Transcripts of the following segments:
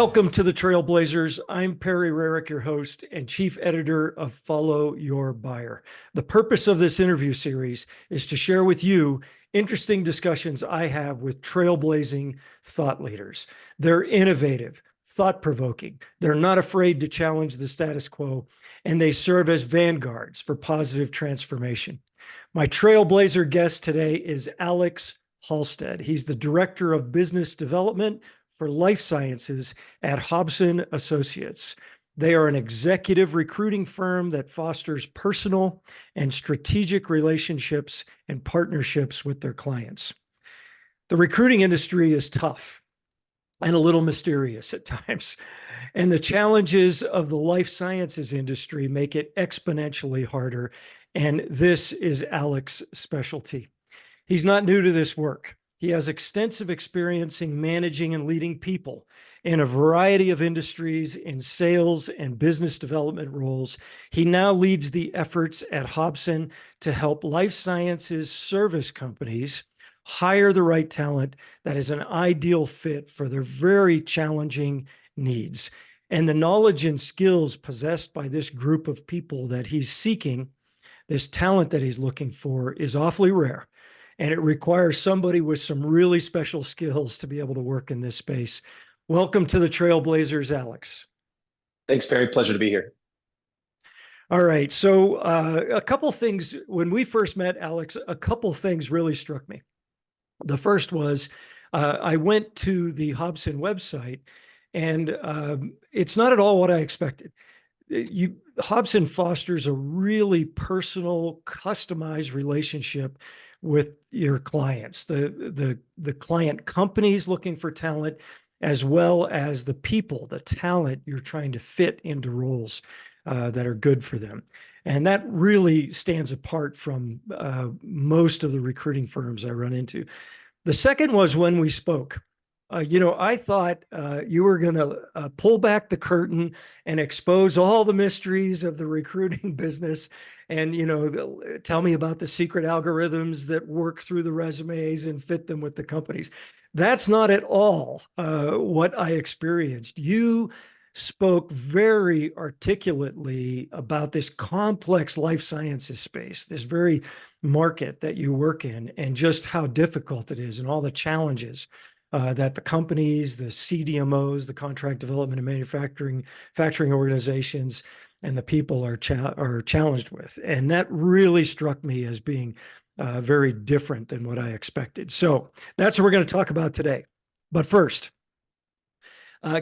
Welcome to the Trailblazers. I'm Perry Rarick, your host and chief editor of Follow Your Buyer. The purpose of this interview series is to share with you interesting discussions I have with trailblazing thought leaders. They're innovative, thought-provoking. They're not afraid to challenge the status quo, and they serve as vanguards for positive transformation. My trailblazer guest today is Alex Halstead. He's the director of business development for life sciences at Hobson Associates. They are an executive recruiting firm that fosters personal and strategic relationships and partnerships with their clients. The recruiting industry is tough and a little mysterious at times, and the challenges of the life sciences industry make it exponentially harder, and this is Alex's specialty. He's not new to this work. He has extensive experience in managing and leading people in a variety of industries in sales and business development roles. He now leads the efforts at Hobson to help life sciences service companies hire the right talent that is an ideal fit for their very challenging needs. And the knowledge and skills possessed by this group of people that he's seeking, this talent that he's looking for, is awfully rare. And it requires somebody with some really special skills to be able to work in this space. Welcome to the Trailblazers, Alex. Thanks, Perry. Pleasure to be here. All right. So a couple things, when we first met, Alex, a couple things really struck me. The first was I went to the Hobson website, and it's not at all what I expected. Hobson fosters a really personal, customized relationship with your clients, the client companies looking for talent, as well as the people, the talent you're trying to fit into roles that are good for them. And that really stands apart from most of the recruiting firms I run into. The second was when we spoke. I thought you were going to pull back the curtain and expose all the mysteries of the recruiting business and, tell me about the secret algorithms that work through the resumes and fit them with the companies. That's not at all what I experienced. You spoke very articulately about this complex life sciences space, this very market that you work in, and just how difficult it is and all the challenges that the companies, the CDMOs, the contract development and manufacturing organizations, and the people are challenged with. And that really struck me as being very different than what I expected. So that's what we're going to talk about today. But first,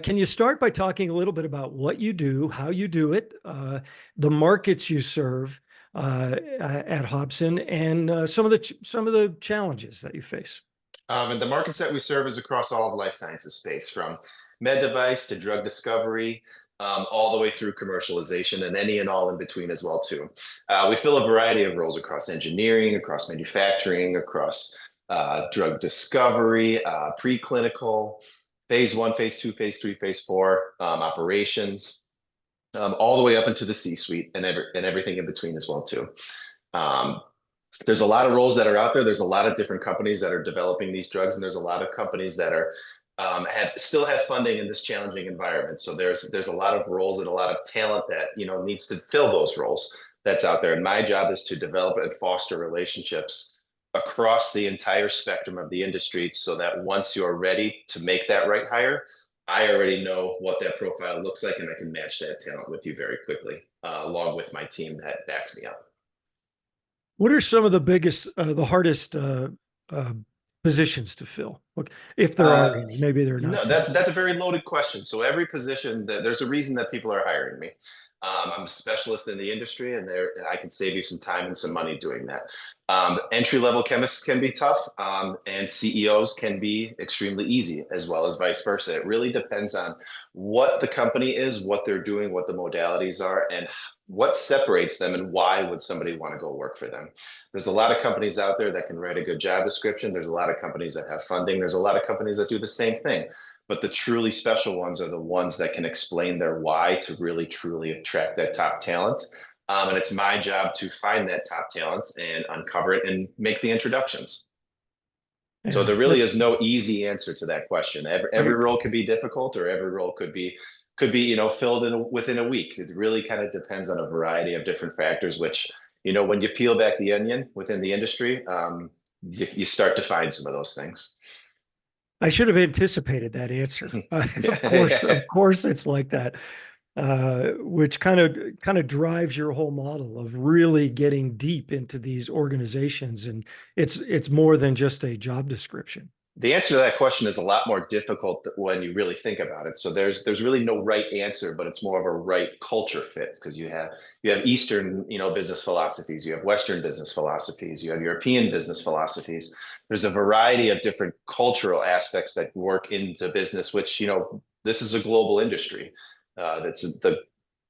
can you start by talking a little bit about what you do, how you do it, the markets you serve at Hobson, and some of the challenges that you face? And the markets that we serve is across all of life sciences space, from med device to drug discovery, all the way through commercialization and any and all in between as well too. We fill a variety of roles across engineering, across manufacturing, across drug discovery, preclinical, phase 1, phase 2, phase 3, phase 4 operations, all the way up into the C-suite and everything in between as well too. There's a lot of roles that are out there. There's a lot of different companies that are developing these drugs, and there's a lot of companies that are still have funding in this challenging environment. So there's a lot of roles and a lot of talent that needs to fill those roles that's out there. And my job is to develop and foster relationships across the entire spectrum of the industry, so that once you're ready to make that right hire, I already know what that profile looks like, and I can match that talent with you very quickly, along with my team that backs me up. What are some of the biggest, the hardest positions to fill? If there are any, maybe they're No, not. that's a very loaded question. So every position, there's a reason that people are hiring me. I'm a specialist in the industry, and I can save you some time and some money doing that. Entry-level chemists can be tough, and CEOs can be extremely easy, as well as vice versa. It really depends on what the company is, what they're doing, what the modalities are, and what separates them, and why would somebody want to go work for them. There's a lot of companies out there that can write a good job description. There's a lot of companies that have funding. There's a lot of companies that do the same thing. But the truly special ones are the ones that can explain their why to really, truly attract that top talent. And it's my job to find that top talent and uncover it and make the introductions. So Yeah, there really is that's no easy answer to that question. Every right. role could be difficult, or every role could be filled within a week. It really kind of depends on a variety of different factors. Which when you peel back the onion within the industry, you start to find some of those things. I should have anticipated that answer. Yeah. Of course, it's like that, which kind of drives your whole model of really getting deep into these organizations, and it's more than just a job description. The answer to that question is a lot more difficult when you really think about it. So there's really no right answer, but it's more of a right culture fit, because you have Eastern business philosophies, you have Western business philosophies, you have European business philosophies. There's a variety of different cultural aspects that work into business, which this is a global industry.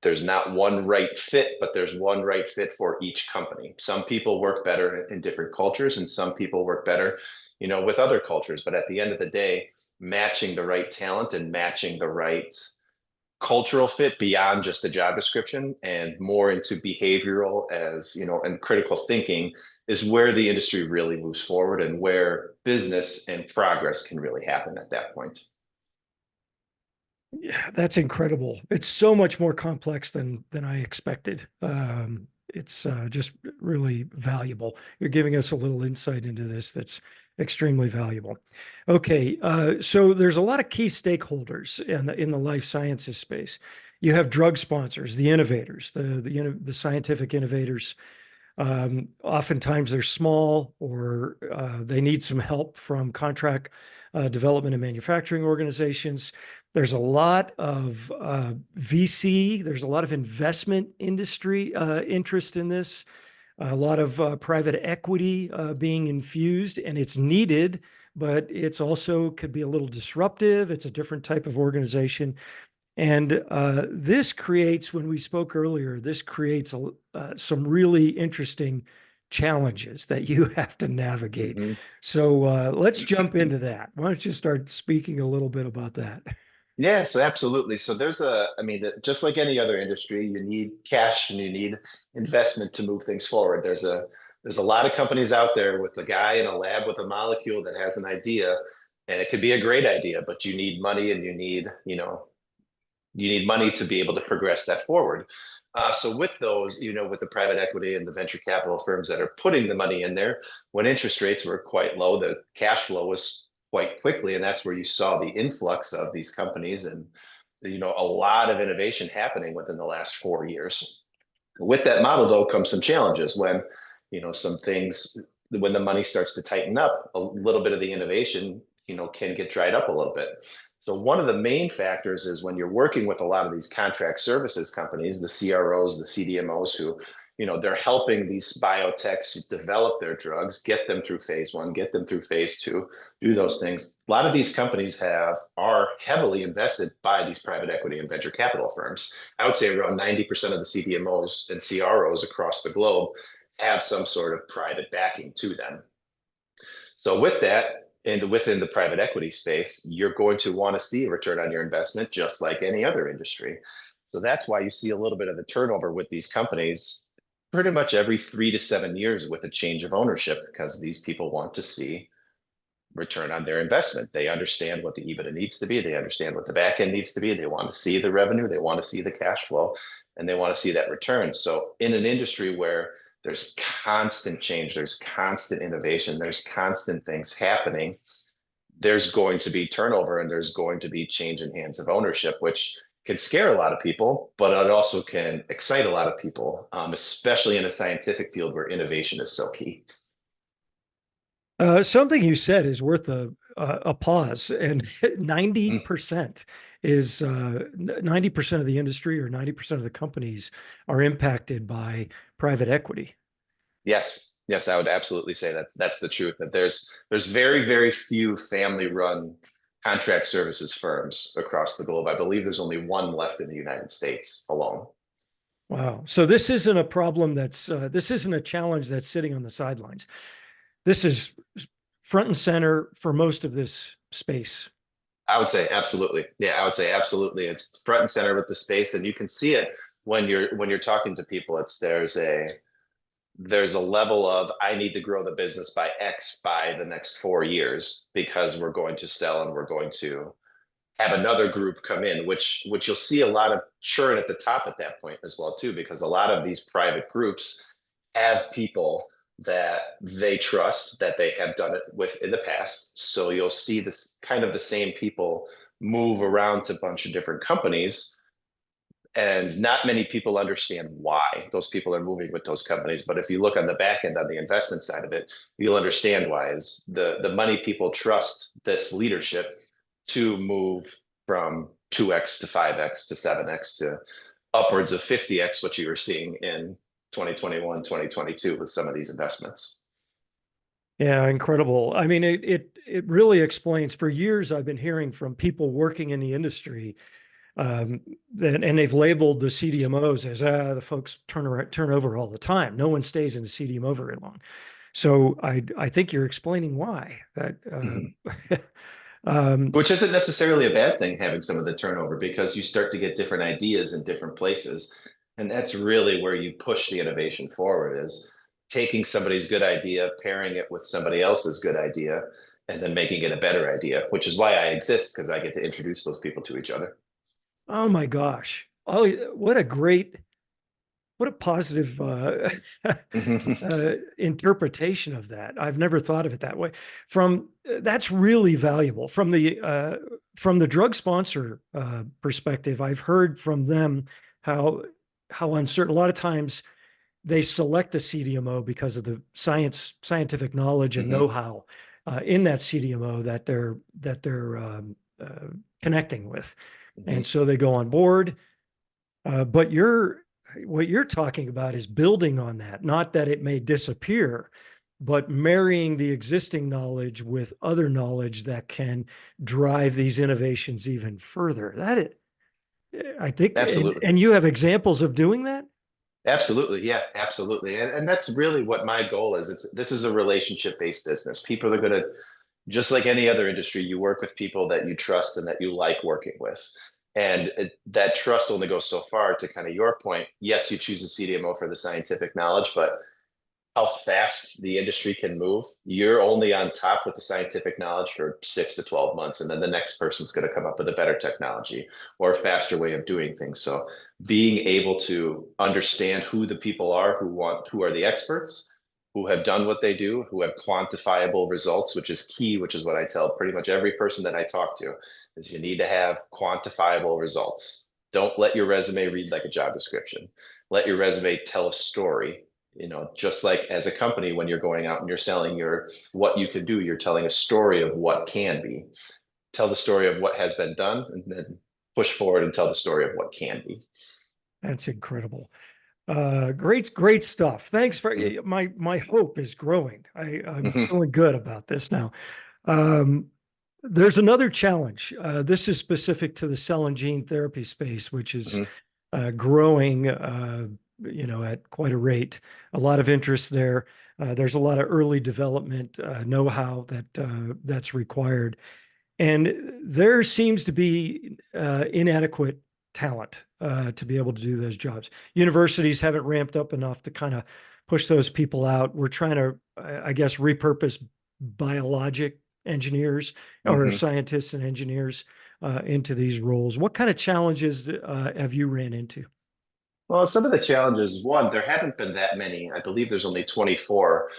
There's not one right fit, but there's one right fit for each company. Some people work better in different cultures, and some people work better with other cultures. But at the end of the day, matching the right talent and matching the right cultural fit beyond just a job description and more into behavioral and critical thinking is where the industry really moves forward, and where business and progress can really happen at that point. Yeah, that's incredible. It's so much more complex than I expected. It's just really valuable. You're giving us a little insight into this that's extremely valuable. Okay, so there's a lot of key stakeholders in the life sciences space. You have drug sponsors, the innovators, the scientific innovators. Oftentimes they're small, or they need some help from contract development and manufacturing organizations. There's a lot of VC, there's a lot of investment industry interest in this, a lot of private equity being infused, and it's needed, but it's also could be a little disruptive. It's a different type of organization. And this creates, when we spoke earlier, this creates some really interesting challenges that you have to navigate. Mm-hmm. So let's jump into that. Why don't you start speaking a little bit about that? Yeah, so absolutely. So I mean, just like any other industry, you need cash and you need investment to move things forward. There's a lot of companies out there with a guy in a lab with a molecule that has an idea, and it could be a great idea, but you need money, and you need money to be able to progress that forward. So with those, with the private equity and the venture capital firms that are putting the money in there, when interest rates were quite low, the cash flow was quite quickly, and that's where you saw the influx of these companies, and a lot of innovation happening within the last 4 years. With that model, though, comes some challenges when some things, when the money starts to tighten up, a little bit of the innovation can get dried up a little bit. So one of the main factors is when you're working with a lot of these contract services companies, the CROs, the CDMOs, who they're helping these biotechs develop their drugs, get them through phase 1, get them through phase 2, do those things. A lot of these companies are heavily invested by these private equity and venture capital firms. I would say around 90% of the CDMOs and CROs across the globe have some sort of private backing to them. So with that, and within the private equity space, you're going to want to see a return on your investment, just like any other industry. So that's why you see a little bit of the turnover with these companies pretty much every 3 to 7 years with a change of ownership, because these people want to see return on their investment. They understand what the EBITDA needs to be. They understand what the back end needs to be. They want to see the revenue. They want to see the cash flow, and they want to see that return. So in an industry where there's constant change, there's constant innovation, there's constant things happening, there's going to be turnover, and there's going to be change in hands of ownership, which can scare a lot of people, but it also can excite a lot of people, especially in a scientific field where innovation is so key. Something you said is worth a pause, and Mm. 90% is 90% of the industry, or 90% of the companies are impacted by private equity. Yes, yes, I would absolutely say that that's the truth. That there's very, very few family-run contract services firms across the globe. I believe there's only one left in the United States alone. Wow. So this isn't a problem this isn't a challenge that's sitting on the sidelines. This is front and center for most of this space. I would say absolutely. Yeah, I would say absolutely. It's front and center with the space, and you can see it when you're talking to people. there's a level of I need to grow the business by X by the next 4 years because we're going to sell and we're going to have another group come in, which you'll see a lot of churn at the top at that point as well too, because a lot of these private groups have people that they trust that they have done it with in the past. So you'll see this kind of the same people move around to a bunch of different companies, and not many people understand why those people are moving with those companies. But if you look on the back end on the investment side of it, you'll understand why is the money people trust this leadership to move from 2x to 5x to 7x to upwards of 50x, what you were seeing in 2021, 2022 with some of these investments. Yeah, incredible. I mean, it really explains. For years, I've been hearing from people working in the industry that, and they've labeled the CDMOs as the folks turn over all the time. No one stays in the CDMO very long. So I think you're explaining why that. Mhm. Um, Which isn't necessarily a bad thing, having some of the turnover, because you start to get different ideas in different places. And that's really where you push the innovation forward, is taking somebody's good idea, pairing it with somebody else's good idea, and then making it a better idea, which is why I exist, because I get to introduce those people to each other. oh my gosh! Oh, what a positive interpretation of that. I've never thought of it that way. From That's really valuable. From the drug sponsor perspective, I've heard from them how uncertain. A lot of times they select a CDMO because of the scientific knowledge and Mhm. know-how in that CDMO that they're connecting with, and Mhm. so they go on board. But what you're talking about is building on that, not that it may disappear, but marrying the existing knowledge with other knowledge that can drive these innovations even further. I think, Absolutely. and you have examples of doing that? Absolutely. Yeah, absolutely. And that's really what my goal is. This is a relationship based business. People are going to, just like any other industry, you work with people that you trust and that you like working with. And that trust only goes so far. To kind of your point, yes, you choose a CDMO for the scientific knowledge, but how fast the industry can move, you're only on top with the scientific knowledge for 6 to 12 months. And then the next person's going to come up with a better technology or a faster way of doing things. So being able to understand who the people are who are the experts, who have done what they do, who have quantifiable results, which is key, which is what I tell pretty much every person that I talk to, is you need to have quantifiable results. Don't let your resume read like a job description. Let your resume tell a story. Just like as a company, when you're going out and you're selling your what you can do, you're telling a story of what can be. Tell the story of what has been done, and then push forward and tell the story of what can be. That's incredible. Great stuff. Thanks for Mhm. my hope is growing. I'm Mhm. feeling good about this now. Um, there's another challenge. This is specific to the cell and gene therapy space, which is Mhm. growing, at quite a rate. A lot of interest there. There's a lot of early development know-how that's required, and there seems to be inadequate talent to be able to do those jobs. Universities haven't ramped up enough to kind of push those people out. We're trying to, I guess, repurpose biologic engineers or Mhm. scientists and engineers into these roles. What kind of challenges have you ran into? Well, some of the challenges, one, there haven't been that many. I believe there's only 24,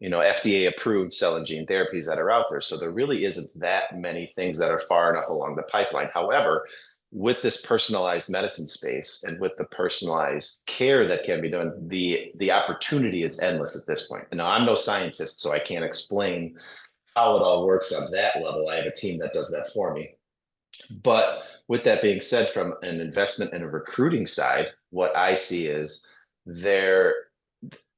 FDA approved cell and gene therapies that are out there. So there really isn't that many things that are far enough along the pipeline. However, with this personalized medicine space and with the personalized care that can be done, the opportunity is endless at this point. And now I'm no scientist, so I can't explain how it all works on that level. I have a team that does that for me. But with that being said, from an investment and a recruiting side, what I see is there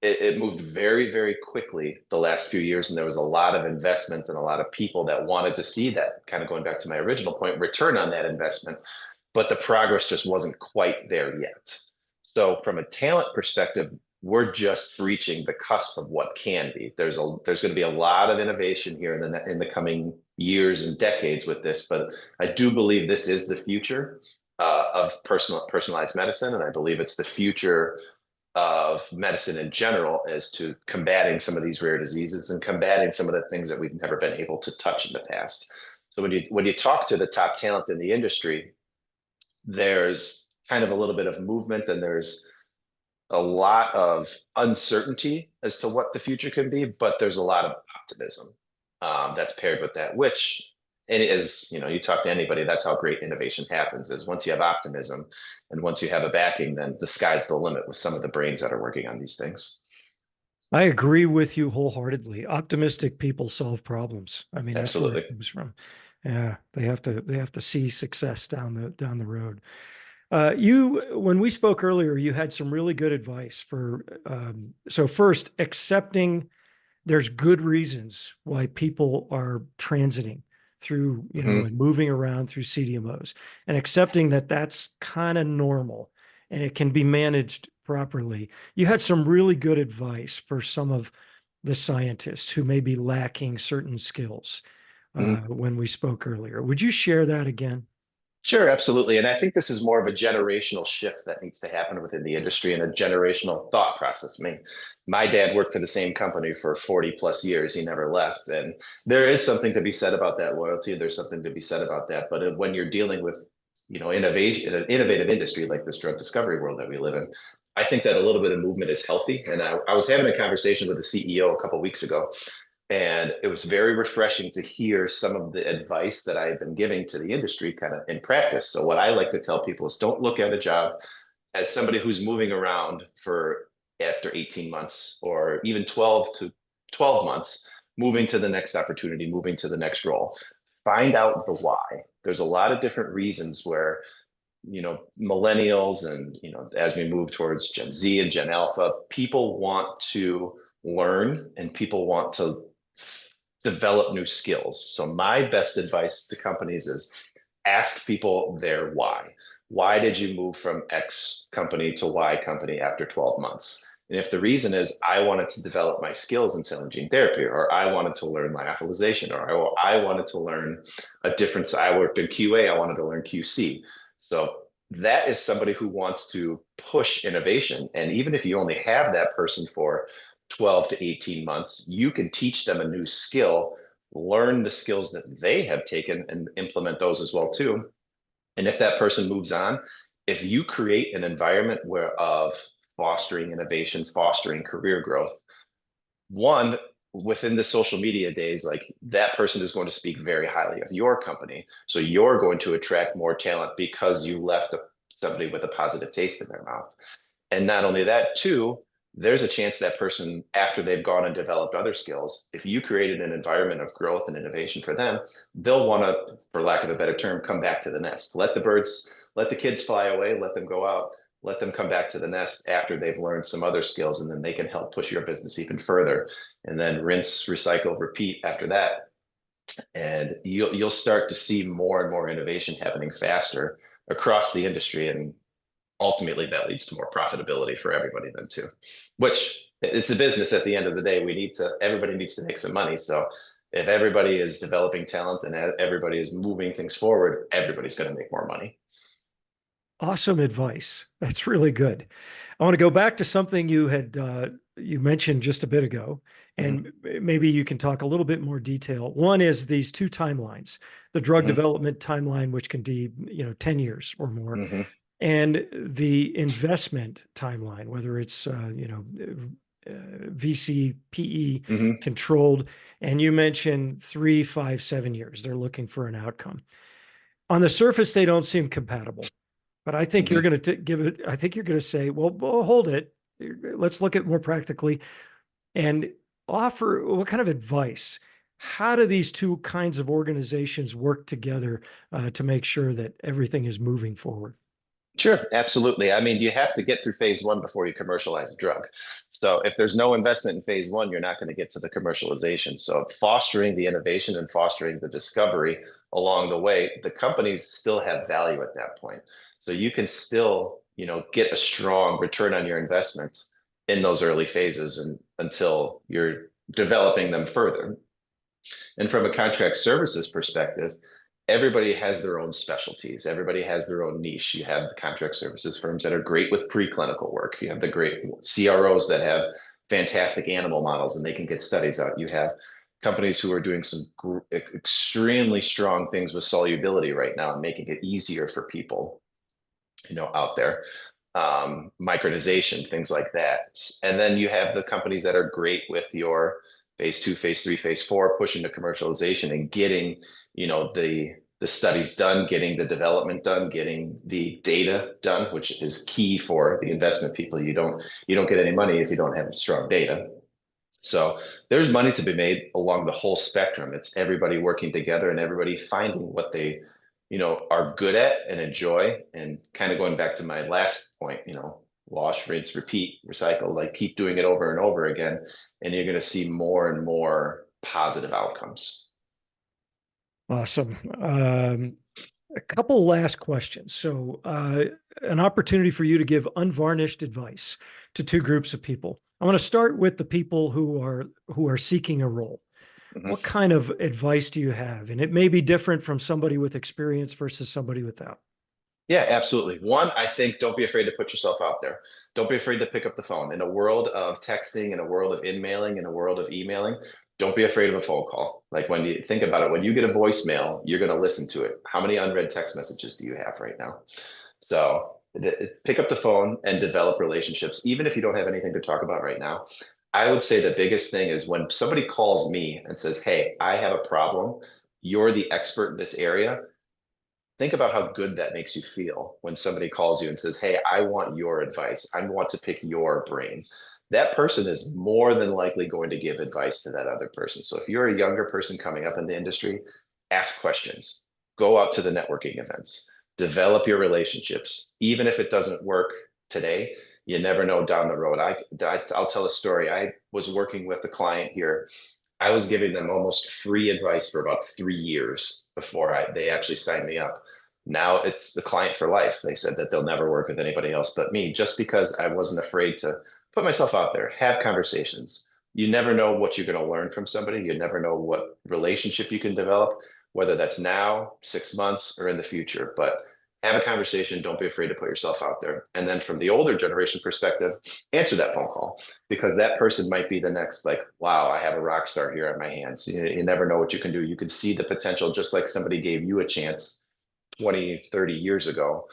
it moved very, very quickly the last few years, and there was a lot of investment and a lot of people that wanted to see that, kind of going back to my original point, return on that investment, but the progress just wasn't quite there yet. So from a talent perspective, we're just reaching the cusp of what can be. There's going to be a lot of innovation here in the coming years and decades with this, but I do believe this is the future of personalized medicine, and I believe it's the future of medicine in general as to combating some of these rare diseases and combating some of the things that we've never been able to touch in the past. So when you talk to the top talent in the industry, there's kind of a little bit of movement and there's a lot of uncertainty as to what the future can be, but there's a lot of optimism that's paired with that, which, and as you know, you talk to anybody, that's how great innovation happens, is once you have optimism and once you have a backing, then the sky's the limit with some of the brains that are working on these things. I agree with you wholeheartedly. Optimistic people solve problems. I mean, that's where Absolutely. it comes from. Yeah, they have to see success down the road. When we spoke earlier, you had some really good advice for. So first, accepting there's good reasons why people are transiting through, Mhm. and moving around through CDMOs, and accepting that that's kind of normal and it can be managed properly. You had some really good advice for some of the scientists who may be lacking certain skills Mhm. when we spoke earlier. Would you share that again? Sure, absolutely. And I think this is more of a generational shift that needs to happen within the industry and a generational thought process. I mean, my dad worked for the same company for 40 plus years. He never left. And there is something to be said about that loyalty. There's something to be said about that. But when you're dealing with, innovation, an innovative industry like this drug discovery world that we live in, I think that a little bit of movement is healthy. And I was having a conversation with the CEO a couple of weeks ago, and it was very refreshing to hear some of the advice that I had been giving to the industry kind of in practice. So, what I like to tell people is don't look at a job as somebody who's moving around for after 18 months or even 12 months, moving to the next opportunity, moving to the next role. Find out the why. There's a lot of different reasons where millennials and as we move towards Gen Z and Gen Alpha, people want to learn and people want to develop new skills. So my best advice to companies is ask people their why. Why did you move from X company to Y company after 12 months? And if the reason is I wanted to develop my skills in cell and gene therapy, or I wanted to learn lyophilization, or I wanted to learn a different, I worked in QA, I wanted to learn QC. So that is somebody who wants to push innovation. And even if you only have that person for 12 to 18 months, you can teach them a new skill, learn the skills that they have taken and implement those as well too. And if that person moves on, if you create an environment where of fostering innovation, fostering career growth, one, within the social media days, like that person is going to speak very highly of your company. So you're going to attract more talent because you left somebody with a positive taste in their mouth. And not only that, too, there's a chance that person, after they've gone and developed other skills, if you created an environment of growth and innovation for them, they'll want to, for lack of a better term, come back to the nest. Let the birds, let the kids fly away, let them go out, let them come back to the nest after they've learned some other skills, and then they can help push your business even further. And then rinse, recycle, repeat after that. And you'll start to see more and more innovation happening faster across the industry. And ultimately that leads to more profitability for everybody then too, which it's a business at the end of the day. Everybody needs to make some money. So if everybody is developing talent and everybody is moving things forward, everybody's going to make more money. Awesome advice. That's really good. I want to go back to something you mentioned just a bit ago, Mm-hmm. and maybe you can talk a little bit more detail. One is these two timelines: the drug Mm-hmm. development timeline, which can be 10 years or more, Mm-hmm. and the investment timeline, whether it's VC, PE Mm-hmm. controlled. And you mentioned 3, 5, 7 years. They're looking for an outcome. On the surface, they don't seem compatible. But I think you're Mm-hmm. going to give it, I think you're going to say, well, hold it. Let's look at more practically and offer what kind of advice? How do these two kinds of organizations work together to make sure that everything is moving forward? Sure, absolutely. I mean, you have to get through phase one before you commercialize a drug. So if there's no investment in phase one, you're not going to get to the commercialization. So fostering the innovation and fostering the discovery along the way, the companies still have value at that point. So you can still, get a strong return on your investment in those early phases and until you're developing them further. And from a contract services perspective, everybody has their own specialties. Everybody has their own niche. You have the contract services firms that are great with preclinical work. You have the great CROs that have fantastic animal models and they can get studies out. You have companies who are doing some extremely strong things with solubility right now and making it easier for people, out there. Micronization, things like that. And then you have the companies that are great with your phase 2, phase 3, phase 4, pushing to commercialization and getting, the studies done, getting the development done, getting the data done, which is key for the investment people. You don't get any money if you don't have strong data. So there's money to be made along the whole spectrum. It's everybody working together and everybody finding what they, are good at and enjoy. And kind of going back to my last point, wash, rinse, repeat, recycle, like keep doing it over and over again. And you're going to see more and more positive outcomes. Awesome. A couple last questions. So, an opportunity for you to give unvarnished advice to two groups of people. I want to start with the people who are seeking a role. Mhm. What kind of advice do you have? And it may be different from somebody with experience versus somebody without. Yeah, absolutely. One, I think don't be afraid to put yourself out there. Don't be afraid to pick up the phone. In a world of texting, in a world of in-mailing, in a world of emailing, don't be afraid of a phone call. Like when you think about it, when you get a voicemail, you're going to listen to it. How many unread text messages do you have right now? So pick up the phone and develop relationships, even if you don't have anything to talk about right now. I would say the biggest thing is when somebody calls me and says, "Hey, I have a problem. You're the expert in this area." Think about how good that makes you feel when somebody calls you and says, "Hey, I want your advice. I want to pick your brain." That person is more than likely going to give advice to that other person. So if you're a younger person coming up in the industry, ask questions, go out to the networking events, develop your relationships. Even if it doesn't work today, you never know down the road. I'll tell a story. I was working with a client here. I was giving them almost free advice for about 3 years before they actually signed me up. Now it's the client for life. They said that they'll never work with anybody else but me, just because I wasn't afraid to put myself out there, have conversations. You never know what you're going to learn from somebody. You never know what relationship you can develop, whether that's now, 6 months, or in the future. But have a conversation. Don't be afraid to put yourself out there. And then from the older generation perspective, answer that phone call, because that person might be the next, like, wow, I have a rock star here on my hands. You never know what you can do. You can see the potential, just like somebody gave you a chance 20, 30 years ago.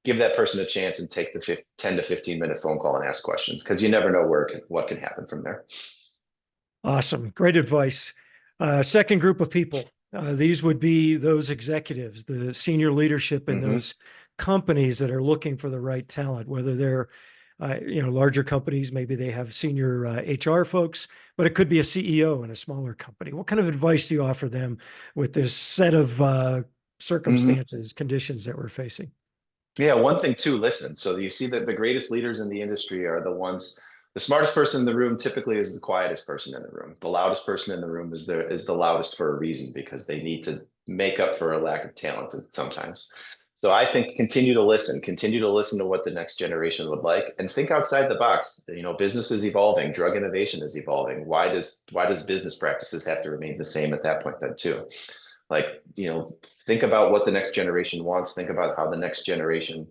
Give that person a chance and take the 10 to 15-minute phone call and ask questions, because you never know what can happen from there. Awesome. Great advice. Second group of people. These would be those executives, the senior leadership in Mm-hmm. those companies that are looking for the right talent, whether they're larger companies, maybe they have senior HR folks, but it could be a CEO in a smaller company. What kind of advice do you offer them with this set of Mm-hmm. circumstances, conditions that we're facing? Yeah, one thing too, listen. So you see that the greatest leaders in the industry are the smartest person in the room typically is the quietest person in the room. The loudest person in the room is the loudest for a reason, because they need to make up for a lack of talent sometimes. So I think continue to listen to what the next generation would like, and think outside the box. Business is evolving, drug innovation is evolving. Why does business practices have to remain the same at that point then too? Like, think about what the next generation wants. Think about how the next generation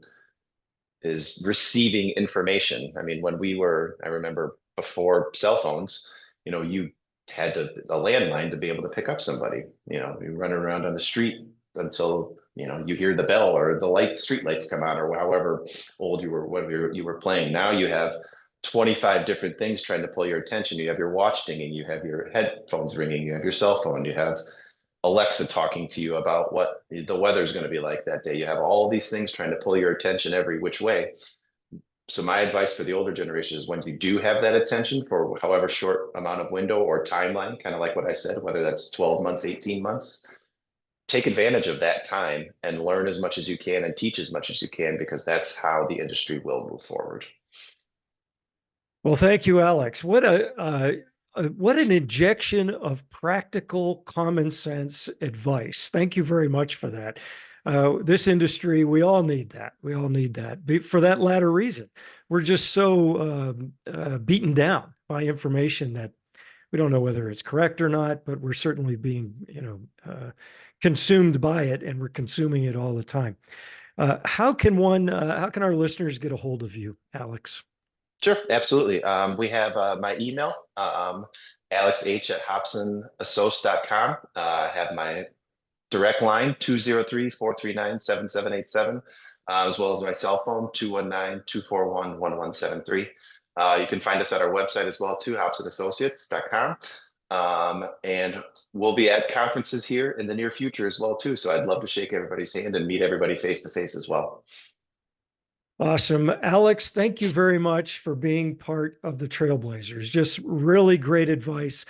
is receiving information. I mean, I remember before cell phones, you had a landline to be able to pick up somebody. You run around on the street until you hear the bell or the street lights come on, or however old you were, whatever you were playing. Now you have 25 different things trying to pull your attention. You have your watch dinging, you have your headphones ringing, you have your cell phone, you have Alexa talking to you about what the weather's going to be like that day. You have all these things trying to pull your attention every which way. So my advice for the older generation is, when you do have that attention for however short amount of window or timeline, kind of like what I said, whether that's 12 months, 18 months, take advantage of that time and learn as much as you can and teach as much as you can, because that's how the industry will move forward. Well, thank you, Alex. What an injection of practical common sense advice. Thank you very much for that. This industry, we all need that. We all need that for that latter reason. We're just so beaten down by information that we don't know whether it's correct or not, but we're certainly being, consumed by it, and we're consuming it all the time. How can our listeners get a hold of you, Alex? Sure, absolutely. We have my email, alexh at hobsonassociates.com. I have my direct line, 203-439-7787, as well as my cell phone, 219-241-1173. You can find us at our website as well, too, hobsonassociates.com. And we'll be at conferences here in the near future as well, too. So I'd love to shake everybody's hand and meet everybody face to face as well. Awesome. Alex, thank you very much for being part of the Trailblazers. Just really great advice.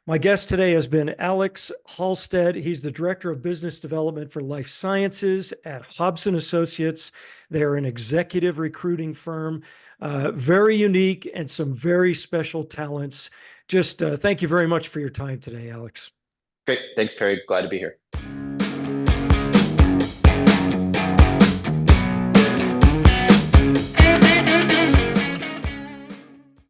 My guest today has been Alex Halstead. He's the Director of Business Development for Life Sciences at Hobson Associates. They're an executive recruiting firm, very unique and some very special talents. Just thank you very much for your time today, Alex. Great. Thanks, Perry. Glad to be here.